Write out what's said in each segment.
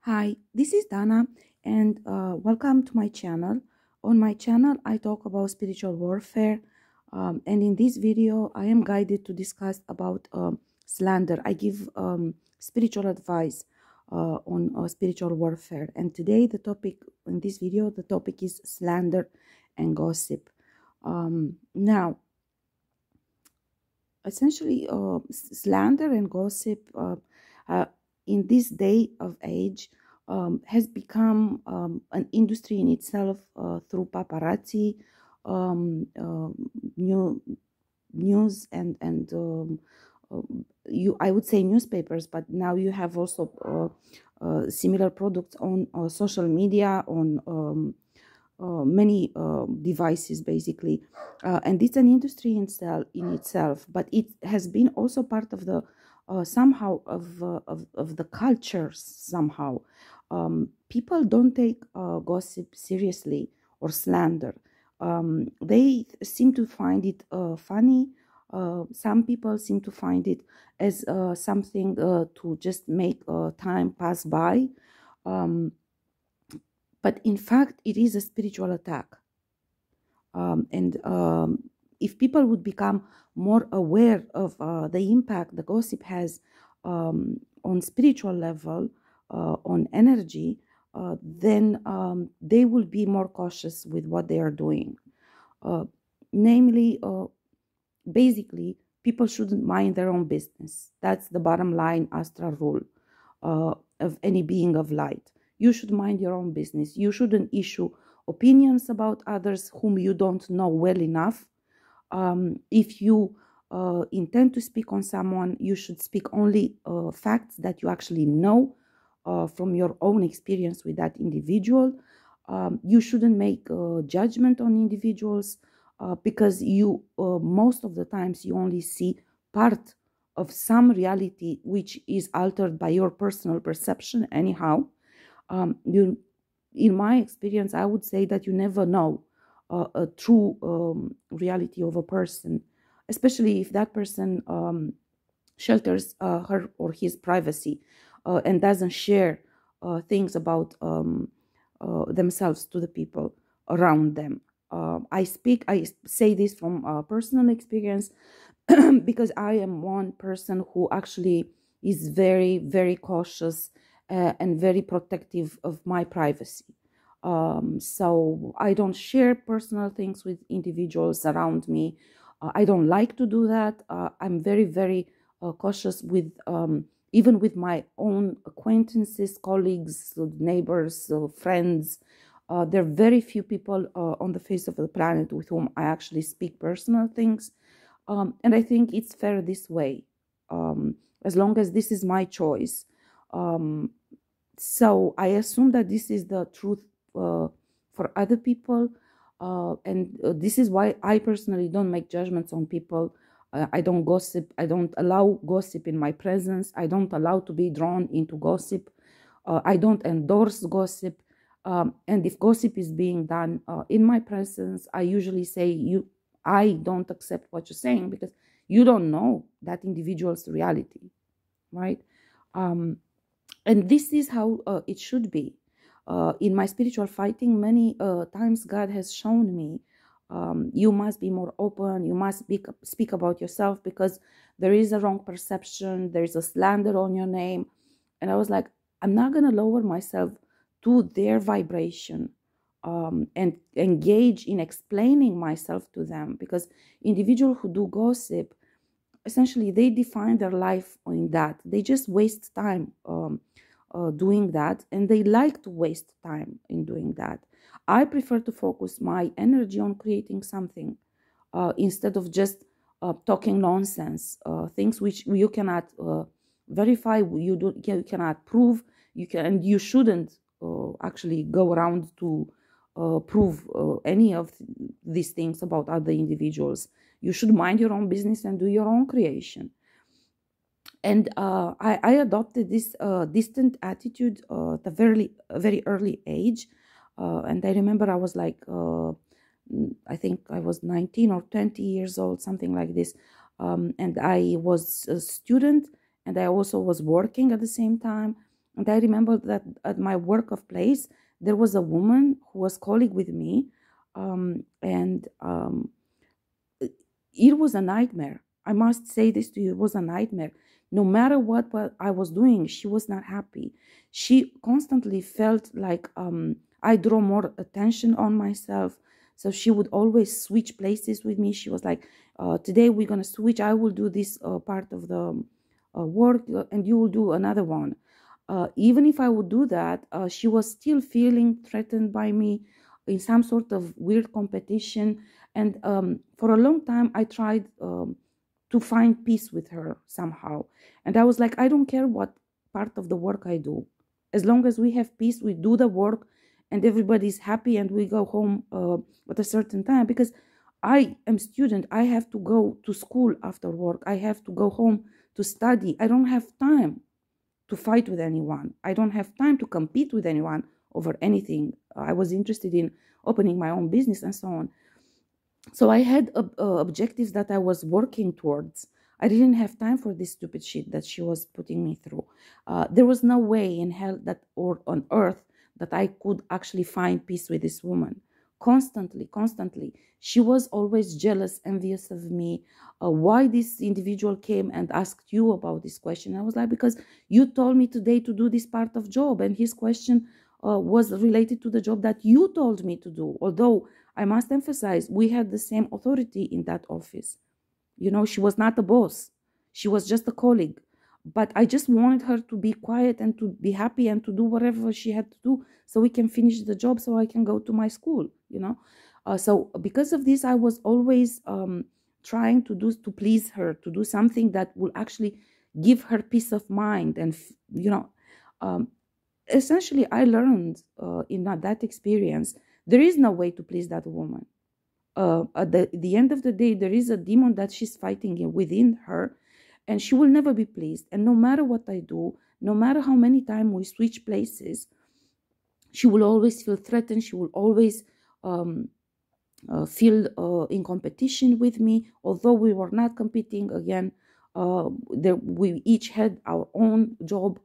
Hi, this is Dana, and welcome to my channel. On my channel, I talk about spiritual warfare, and in this video, I am guided to discuss about slander. I give spiritual advice on spiritual warfare, and today the topic in this video, the topic is slander and gossip. Now, essentially, slander and gossip uh, in this day of age has become an industry in itself through paparazzi, new news and I would say newspapers, but now you have also similar products on social media, on many devices basically, and it's an industry in itself, but it has been also part of the somehow of the culture somehow. People don't take gossip seriously or slander. They seem to find it funny. Some people seem to find it as something to just make time pass by. Um, but in fact, it is a spiritual attack. And if people would become more aware of the impact the gossip has on spiritual level, on energy, then they will be more cautious with what they are doing. Uh, namely, basically, people shouldn't mind their own business. That's the bottom line astral rule of any being of light. You should mind your own business. You shouldn't issue opinions about others whom you don't know well enough. If you intend to speak on someone, you should speak only facts that you actually know from your own experience with that individual. You shouldn't make judgment on individuals because you most of the times you only see part of some reality which is altered by your personal perception anyhow. You, in my experience, I would say that you never know a true reality of a person, especially if that person shelters her or his privacy and doesn't share things about themselves to the people around them. I say this from personal experience because I am one person who actually is very, very cautious and very protective of my privacy. So I don't share personal things with individuals around me. I don't like to do that. I'm very, very cautious with even with my own acquaintances, colleagues, neighbors, friends. There are very few people on the face of the planet with whom I actually speak personal things. And I think it's fair this way, as long as this is my choice. Um, so I assume that this is the truth for other people. And this is why I personally don't make judgments on people. I don't gossip. I don't allow gossip in my presence. I don't allow to be drawn into gossip. I don't endorse gossip. And if gossip is being done in my presence, I usually say, I don't accept what you're saying because you don't know that individual's reality, right? And this is how it should be. In my spiritual fighting, many times God has shown me you must be more open, you must speak about yourself because there is a wrong perception, there is a slander on your name. And I was like, I'm not going to lower myself to their vibration and engage in explaining myself to them, because individuals who do gossip, essentially they define their life in that. They just waste time doing that, and they like to waste time in doing that. I prefer to focus my energy on creating something instead of just talking nonsense, things which you cannot verify, you cannot prove, and you shouldn't actually go around to prove any of these things about other individuals. You should mind your own business and do your own creation. And I adopted this distant attitude at a very early age. And I remember I was like, I think I was 19 or 20 years old, something like this. And I was a student, and I also was working at the same time. And I remember that at my work of place, there was a woman who was colleague with me, and it was a nightmare. I must say this to you, it was a nightmare. No matter what I was doing, she was not happy. She constantly felt like I draw more attention on myself. So she would always switch places with me. She was like, today we're going to switch. I will do this part of the work, and you will do another one. Even if I would do that, she was still feeling threatened by me in some sort of weird competition. And for a long time, I tried to find peace with her somehow. And I was like, I don't care what part of the work I do. As long as we have peace, we do the work and everybody's happy and we go home at a certain time. Because I am student, I have to go to school after work. I have to go home to study. I don't have time to fight with anyone. I don't have time to compete with anyone over anything. I was interested in opening my own business and so on. So I had objectives that I was working towards. I didn't have time for this stupid shit that she was putting me through. There was no way in hell that, or on earth, that I could actually find peace with this woman. Constantly. She was always jealous, envious of me. Why this individual came and asked you about this question? I was like, because you told me today to do this part of job, and his question was related to the job that you told me to do. Although I must emphasize, we had the same authority in that office. You know, she was not a boss. She was just a colleague. But I just wanted her to be quiet and to be happy and to do whatever she had to do so we can finish the job so I can go to my school, you know. So because of this, I was always trying to please her, to do something that will actually give her peace of mind. And, you know, essentially, I learned in that experience, there is no way to please that woman. At the end of the day, there is a demon that she's fighting within her, and she will never be pleased. And no matter what I do, no matter how many times we switch places, she will always feel threatened. She will always feel in competition with me, although we were not competing. Again, we each had our own job.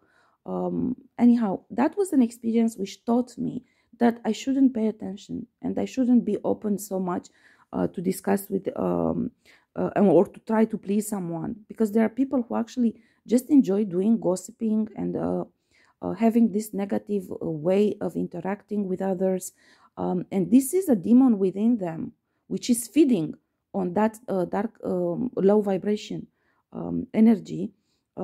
Anyhow, that was an experience which taught me that I shouldn't pay attention and I shouldn't be open so much to discuss with or to try to please someone, because there are people who actually just enjoy doing gossiping and having this negative way of interacting with others. And this is a demon within them, which is feeding on that dark, low vibration energy,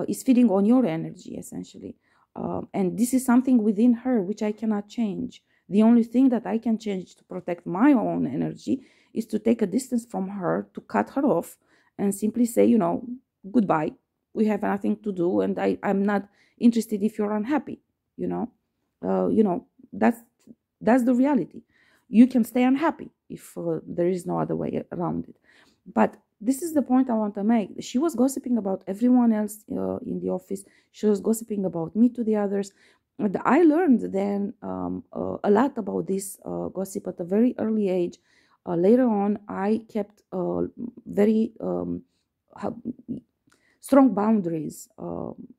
is feeding on your energy, essentially. And this is something within her which I cannot change. The only thing that I can change to protect my own energy is to take a distance from her, to cut her off and simply say, you know, goodbye. We have nothing to do, and I'm not interested if you're unhappy. You know, that's the reality. You can stay unhappy if there is no other way around it. But this is the point I want to make. She was gossiping about everyone else in the office. She was gossiping about me to the others. And I learned then a lot about this gossip at a very early age. Later on, I kept very strong boundaries,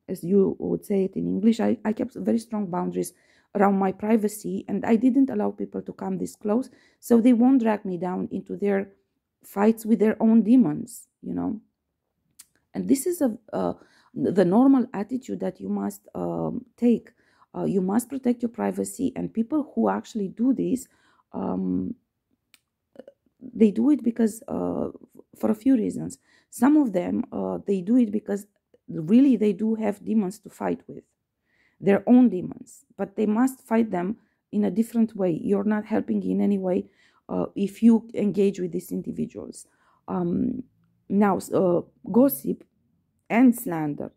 as you would say it in English. I kept very strong boundaries around my privacy, and I didn't allow people to come this close, so they won't drag me down into their fights with their own demons, you know. And this is the normal attitude that you must take. You must protect your privacy, and people who actually do this, they do it because for a few reasons. Some of them, they do it because really they do have demons to fight with, their own demons, but they must fight them in a different way. You're not helping in any way if you engage with these individuals. Now, gossip and slander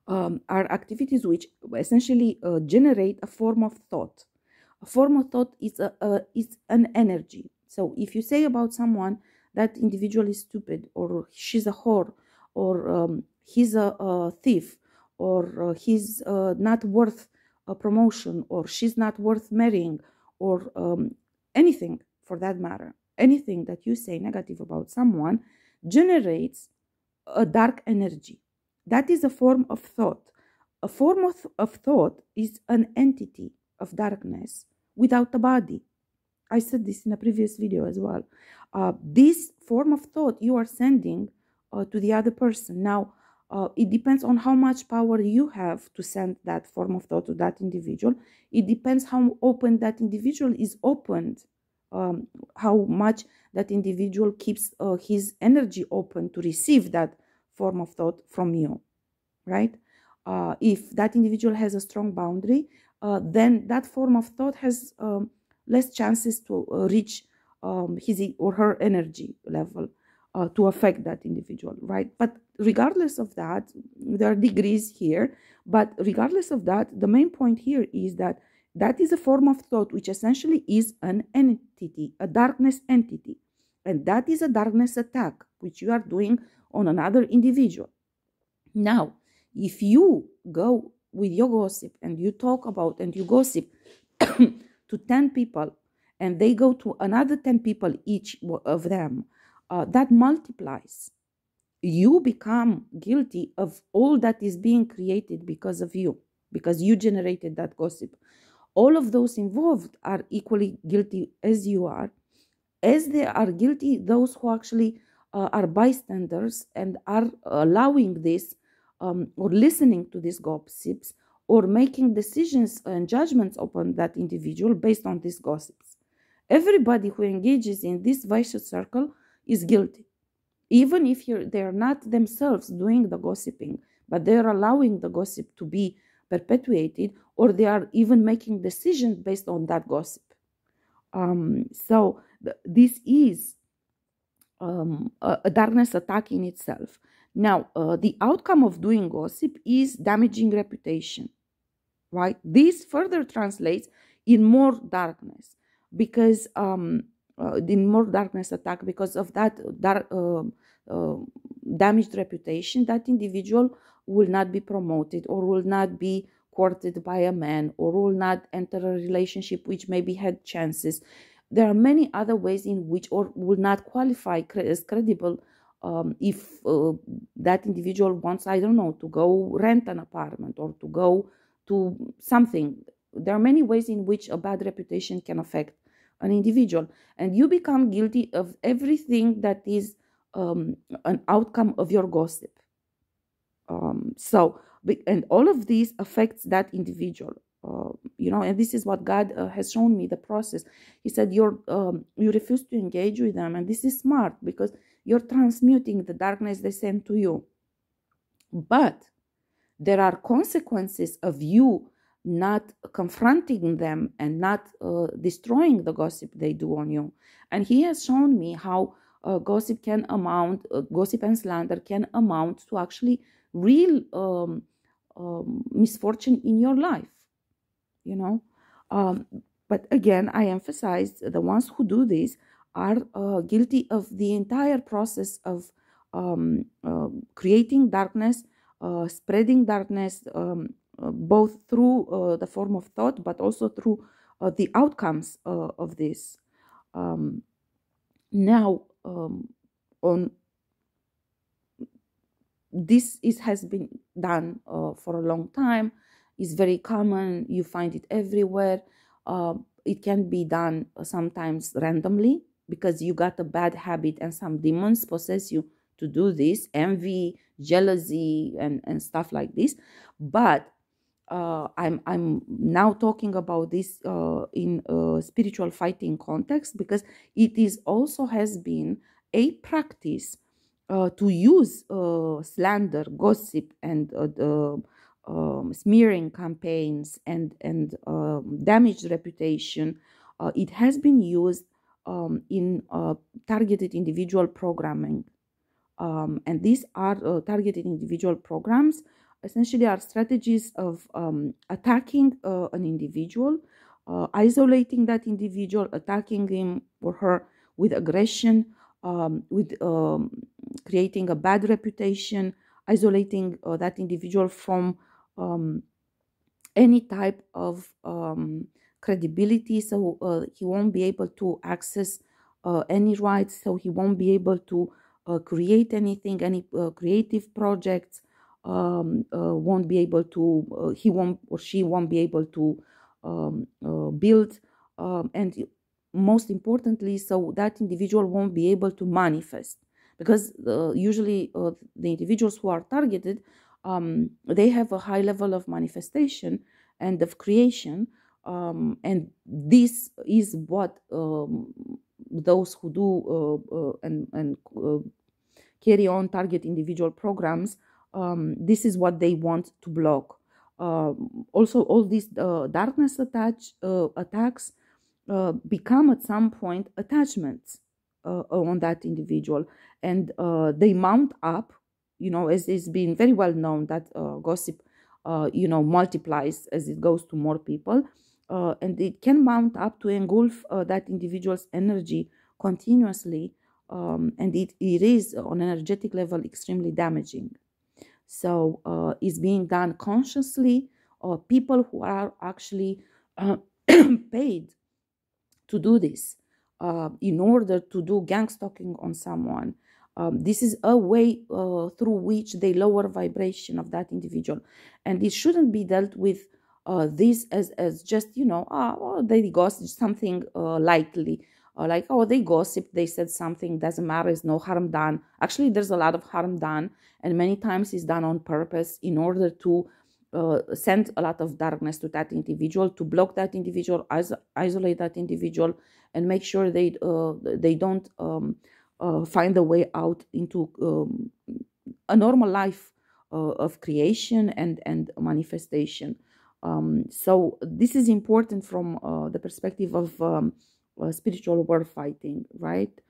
are activities which essentially generate a form of thought. A form of thought is an energy. So if you say about someone that individual is stupid, or she's a whore, or he's a thief, or he's not worth a promotion, or she's not worth marrying, or anything for that matter, anything that you say negative about someone generates a dark energy. That is a form of thought. a form of thought is an entity of darkness without a body. I said this in a previous video as well. This form of thought you are sending to the other person. Now, it depends on how much power you have to send that form of thought to that individual. It depends how open that individual is opened, how much that individual keeps his energy open to receive that form of thought from you, right? If that individual has a strong boundary, then that form of thought has less chances to reach his or her energy level to affect that individual, right? But regardless of that, there are degrees here, but regardless of that, the main point here is that that is a form of thought which essentially is an entity, a darkness entity. And that is a darkness attack which you are doing on another individual. Now, if you go with your gossip and you talk about and you gossip to 10 people and they go to another 10 people, each of them, that multiplies. You become guilty of all that is being created because of you, because you generated that gossip. All of those involved are equally guilty as you are, as they are guilty those who actually are bystanders and are allowing this or listening to these gossips or making decisions and judgments upon that individual based on these gossips. Everybody who engages in this vicious circle is guilty, even if they're not themselves doing the gossiping, but they're allowing the gossip to be perpetuated, or they are even making decisions based on that gossip. This is a darkness attack in itself. Now, the outcome of doing gossip is damaging reputation, right? This further translates in more darkness, because in more darkness attack because of that damaged reputation. That individual will not be promoted, or will not be courted by a man, or will not enter a relationship which maybe had chances. There are many other ways in which, or will not qualify as credible if that individual wants, I don't know, to go rent an apartment or to go to something. There are many ways in which a bad reputation can affect an individual, and you become guilty of everything that is an outcome of your gossip. And all of these affects that individual. And this is what God has shown me, the process. He said, you refuse to engage with them, and this is smart because you're transmuting the darkness they send to you. But there are consequences of you not confronting them and not destroying the gossip they do on you. And he has shown me how gossip and slander can amount to actually real misfortune in your life, but again, I emphasize the ones who do this are guilty of the entire process of creating darkness, spreading darkness, both through the form of thought, but also through the outcomes of this. Now, on this has been done for a long time. It's very common. You find it everywhere. It can be done sometimes randomly because you got a bad habit and some demons possess you to do this, envy, jealousy, and stuff like this. But I'm now talking about this in a spiritual fighting context, because it is also has been a practice to use slander, gossip, and smearing campaigns and damaged reputation. It has been used in targeted individual programming. And these are targeted individual programs, essentially are strategies of attacking an individual, isolating that individual, attacking him or her with aggression, with creating a bad reputation, isolating that individual from any type of credibility, so he won't be able to access any rights, so he won't be able to create anything, any creative projects, won't be able to, he won't or she won't be able to build, and most importantly, so that individual won't be able to manifest, because usually the individuals who are targeted, they have a high level of manifestation and of creation, and this is what those who do carry on target individual programs, this is what they want to block. Also, all these darkness attacks become at some point attachments on that individual, and they mount up, as it's been very well known that gossip multiplies as it goes to more people, and it can mount up to engulf that individual's energy continuously, and it is on an energetic level extremely damaging. So it's being done consciously, or people who are actually paid to do this in order to do gang stalking on someone. This is a way through which they lower vibration of that individual, and it shouldn't be dealt with this as just they gossip something lightly, like, oh, they gossip, they said something, doesn't matter, there's no harm done. Actually, there's a lot of harm done, and many times it's done on purpose in order to send a lot of darkness to that individual, to block that individual, isolate that individual, and make sure they don't find a way out into a normal life of creation and manifestation. So this is important from the perspective of spiritual war fighting, right?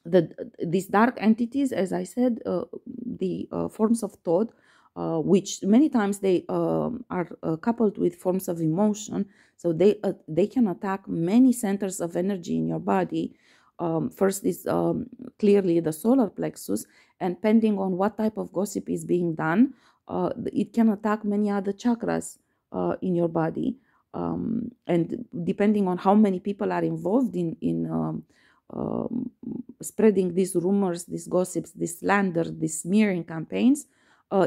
These dark entities, as I said, the forms of thought, which many times they are coupled with forms of emotion, so they can attack many centers of energy in your body. First is clearly the solar plexus, and depending on what type of gossip is being done, it can attack many other chakras in your body, and depending on how many people are involved in spreading these rumors, these gossips, this slander, these smearing campaigns,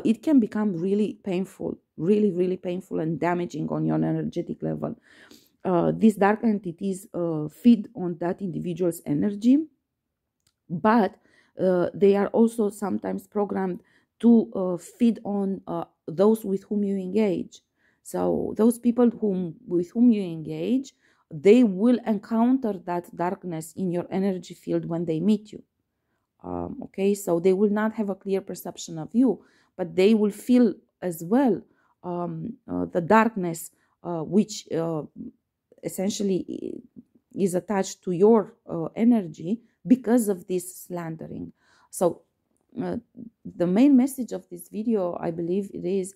it can become really painful, really, really painful and damaging on your energetic level. These dark entities feed on that individual's energy, but they are also sometimes programmed to feed on those with whom you engage. So those people with whom you engage, they will encounter that darkness in your energy field when they meet you. Okay, so they will not have a clear perception of you, but they will feel as well the darkness which essentially is attached to your energy because of this slandering. So the main message of this video, I believe it is,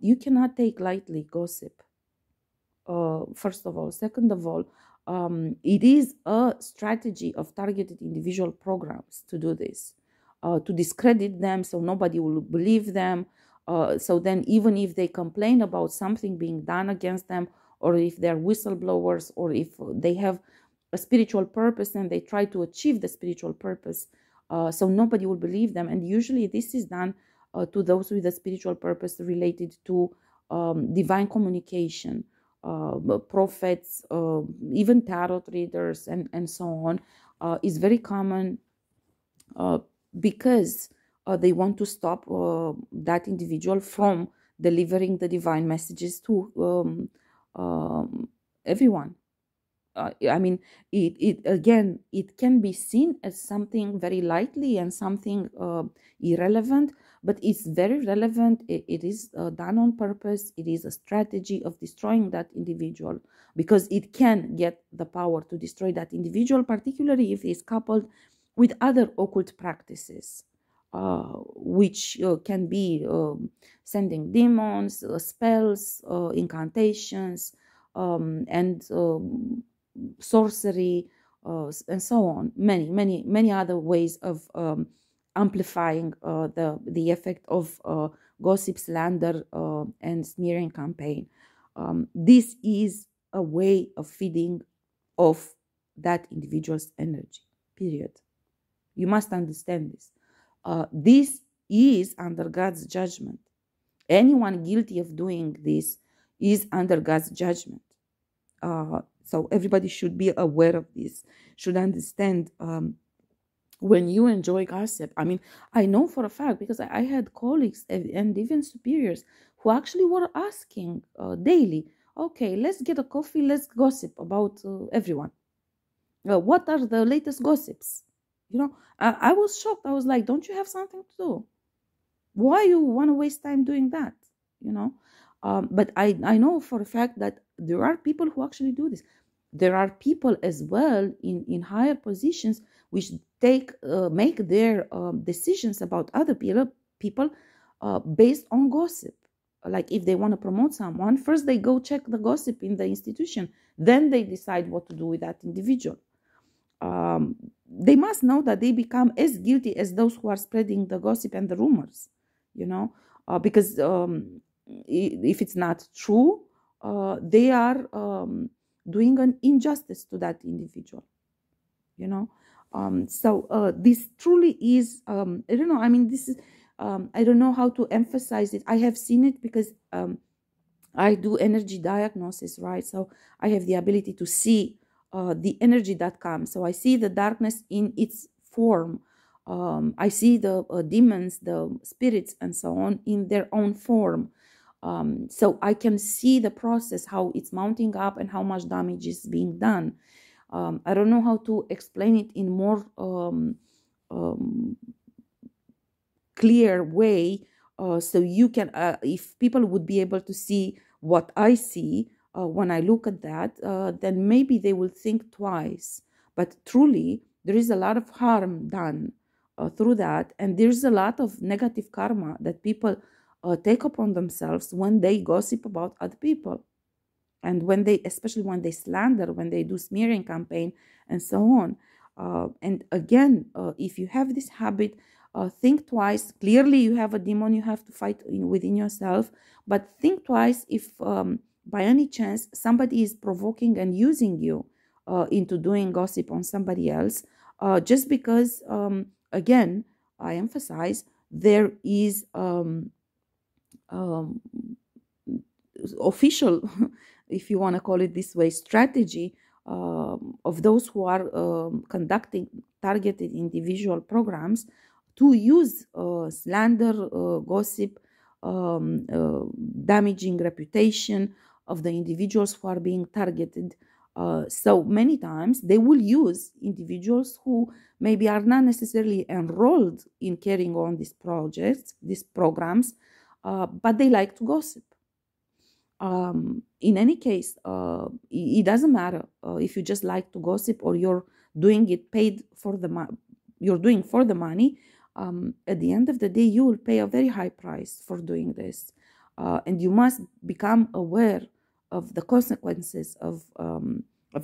you cannot take lightly gossip, first of all. Second of all, it is a strategy of targeted individual programs to do this, to discredit them so nobody will believe them. So then even if they complain about something being done against them, or if they're whistleblowers, or if they have a spiritual purpose and they try to achieve the spiritual purpose, so nobody will believe them. And usually this is done to those with a spiritual purpose related to divine communication, prophets, even tarot readers, and so on, is very common because they want to stop that individual from delivering the divine messages to everyone. I mean, it can be seen as something very lightly and something irrelevant, but it's very relevant. It is done on purpose. It is a strategy of destroying that individual, because it can get the power to destroy that individual, particularly if it's coupled with other occult practices, which can be sending demons, spells, incantations, and sorcery, and so on. Many other ways of amplifying the effect of gossip, slander, and smearing campaign. This is a way of feeding off that individual's energy, period. You must understand this. This is under God's judgment. Anyone guilty of doing this is under God's judgment. So everybody should be aware of this, should understand. When you enjoy gossip, I mean, I know for a fact, because I had colleagues and even superiors who actually were asking daily, okay, let's get a coffee, let's gossip about everyone. What are the latest gossips? I was shocked. I was like, don't you have something to do? Why you want to waste time doing that? But I know for a fact that there are people who actually do this. There are people as well in higher positions which make their decisions about other people based on gossip. Like if they want to promote someone, first they go check the gossip in the institution, then they decide what to do with that individual. They must know that they become as guilty as those who are spreading the gossip and the rumors, because if it's not true, they are doing an injustice to that individual, so this truly is, I don't know, I mean, this is, I don't know how to emphasize it. I have seen it because I do energy diagnosis, right? So I have the ability to see the energy that comes. So I see the darkness in its form. I see the demons, the spirits, and so on in their own form. So I can see the process, how it's mounting up and how much damage is being done. I don't know how to explain it in more clear way, so you can, if people would be able to see what I see when I look at that, then maybe they will think twice. But truly, there is a lot of harm done through that, and there's a lot of negative karma that people take upon themselves when they gossip about other people, and especially when they slander, when they do smearing campaign, and so on. And again, if you have this habit, think twice. Clearly, you have a demon you have to fight within yourself, but think twice if by any chance somebody is provoking and using you into doing gossip on somebody else, just because, again, I emphasize, there is official, if you want to call it this way, strategy of those who are conducting targeted individual programs to use slander, gossip, damaging reputation of the individuals who are being targeted. So many times they will use individuals who maybe are not necessarily enrolled in carrying on these projects, these programs, but they like to gossip. In any case, it doesn't matter if you just like to gossip or you're doing it paid for you're doing for the money. At the end of the day, you will pay a very high price for doing this, and you must become aware of the consequences of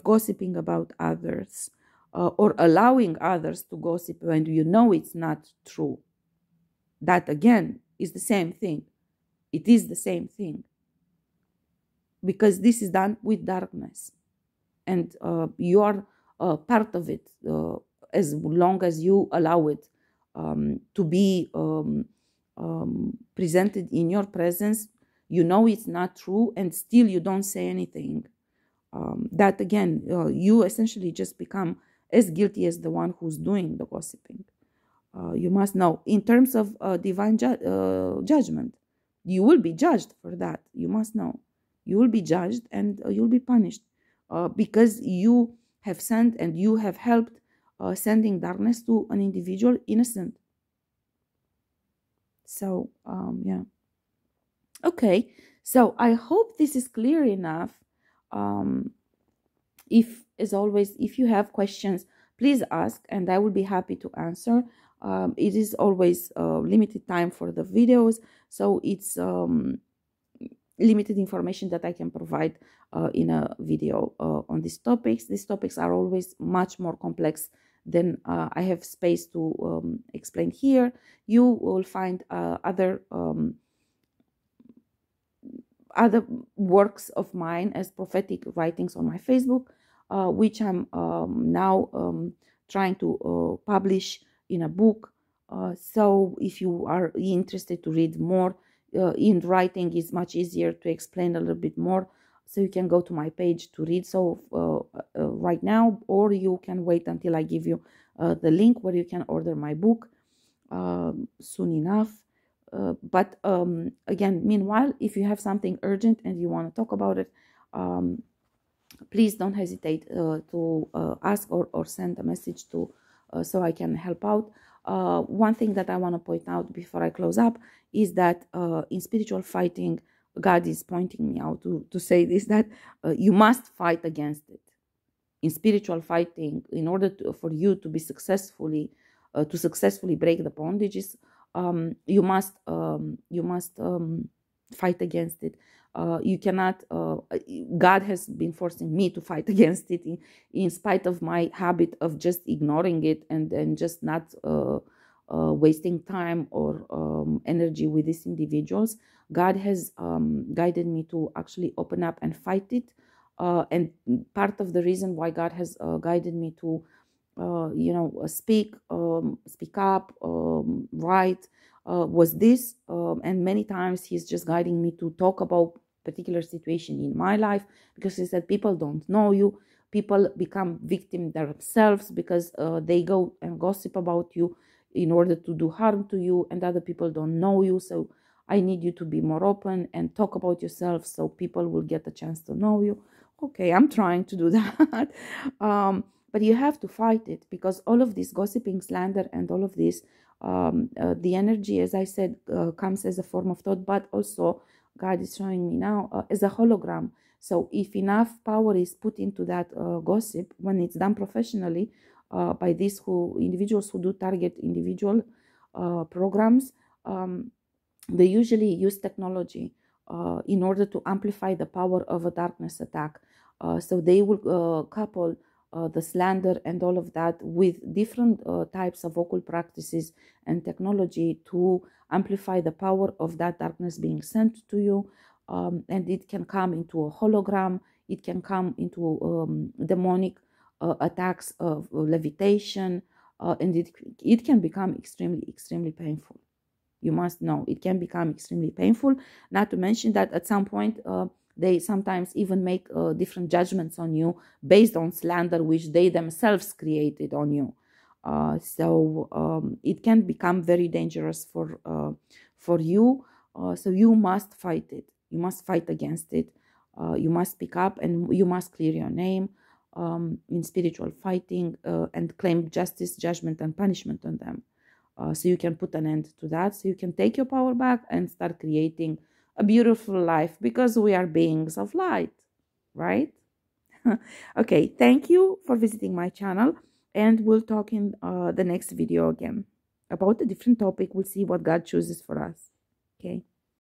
gossiping about others, or allowing others to gossip when you know it's not true. That again is the same thing. It is the same thing, because this is done with darkness, and you are part of it as long as you allow it to be presented in your presence. You know it's not true, and still you don't say anything. That again, you essentially just become as guilty as the one who's doing the gossiping. You must know, in terms of divine judgment, you will be judged for that. You must know. You will be judged and you'll be punished because you have sent and you have helped sending darkness to an individual innocent. So, yeah. Okay, so I hope this is clear enough. If, as always, if you have questions, please ask and I will be happy to answer. It is always limited time for the videos, so it's limited information that I can provide in a video on these topics. These topics are always much more complex than I have space to explain here. You will find other works of mine as prophetic writings on my Facebook, which I'm now trying to publish in a book So if you are interested to read more, in writing is much easier to explain a little bit more. So you can go to my page to read right now, or you can wait until I give you the link where you can order my book soon enough. But again, meanwhile, if you have something urgent and you want to talk about it, please don't hesitate to ask or send a message to so I can help out. One thing that I want to point out before I close up is that in spiritual fighting, God is pointing me out to say this, that you must fight against it. In spiritual fighting, in order for you to be successfully break the bondages, you must fight against it. You cannot, God has been forcing me to fight against it in spite of my habit of just ignoring it and just not wasting time or energy with these individuals. God has guided me to actually open up and fight it. And part of the reason why God has guided me to speak up, write, was this, and many times he's just guiding me to talk about particular situation in my life, because he said people don't know you, people become victim themselves because they go and gossip about you in order to do harm to you, and other people don't know you. So I need you to be more open and talk about yourself so people will get a chance to know you. Okay, I'm trying to do that. But you have to fight it, because all of this gossiping, slander, and all of this, the energy, as I said, comes as a form of thought, but also God is showing me now as a hologram. So if enough power is put into that gossip, when it's done professionally by these individuals who do target individual programs, they usually use technology in order to amplify the power of a darkness attack. So they will couple the slander and all of that with different types of occult practices and technology to amplify the power of that darkness being sent to you. And it can come into a hologram, it can come into demonic attacks of levitation, and it can become extremely painful. You must know it can become extremely painful, not to mention that at some point they sometimes even make different judgments on you based on slander which they themselves created on you. So it can become very dangerous for you. So you must fight it. You must fight against it. You must speak up, and you must clear your name in spiritual fighting and claim justice, judgment, and punishment on them. So you can put an end to that. So you can take your power back and start creating a beautiful life, because we are beings of light, right? Okay, thank you for visiting my channel, and we'll talk in the next video again about a different topic. We'll see what God chooses for us. Okay.